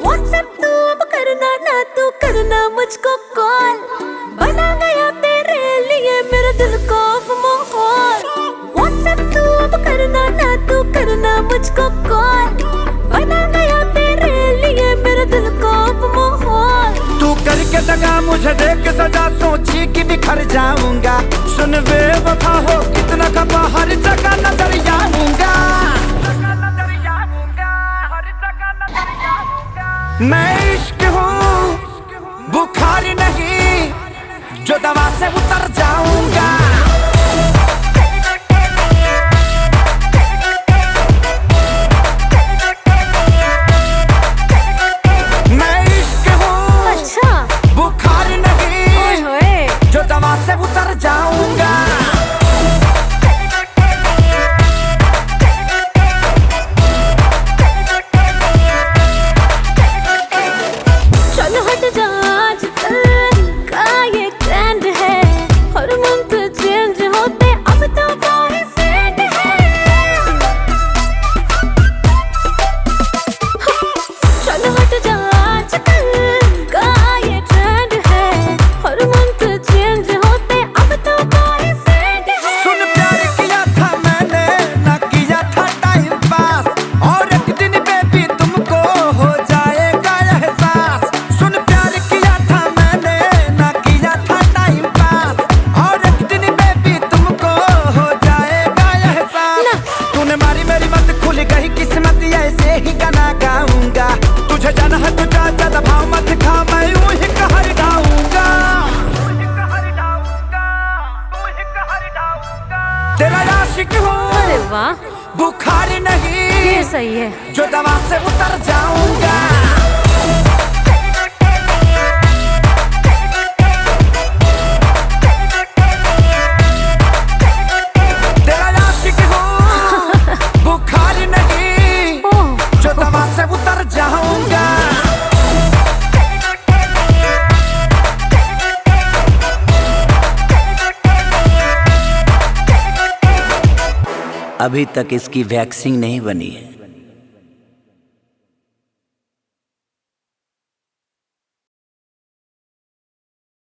WhatsApp तू अब करना ना, तू करना मुझको कॉल। बना गया तेरे लिए मेरे दिल को अब माहौल। व्हाट्सएप तू अब करना ना, तू करना मुझको कॉल। बना गया तेरे लिए मेरे दिल को अब माहौल। तू करके दगा मुझे देख सजा, सोची कि बिखर जाऊंगा। सुन बेवफा हो कितना खपा, हर जगह नजर आऊंगा। मैं इश्क हूँ बुखार नहीं, जो दवा से उतर जाऊंगा। मैं इश्क हूँ अच्छा बुखार नहीं, जो दवा से उतर जाऊंगा। तुझे जाना है तो जा, ज्यादा भाव मत खा, मैं यूं ही कहर गाऊंगा। तेरा आशिक हूँ, अरे वाह, बुखार नहीं, ये सही है, जो दवा से उतर जाऊंगा। तेरा आशिक हूँ, बुखार नहीं, जो दवा से उतर जाऊंगा। अभी तक इसकी वैक्सीन नहीं बनी है।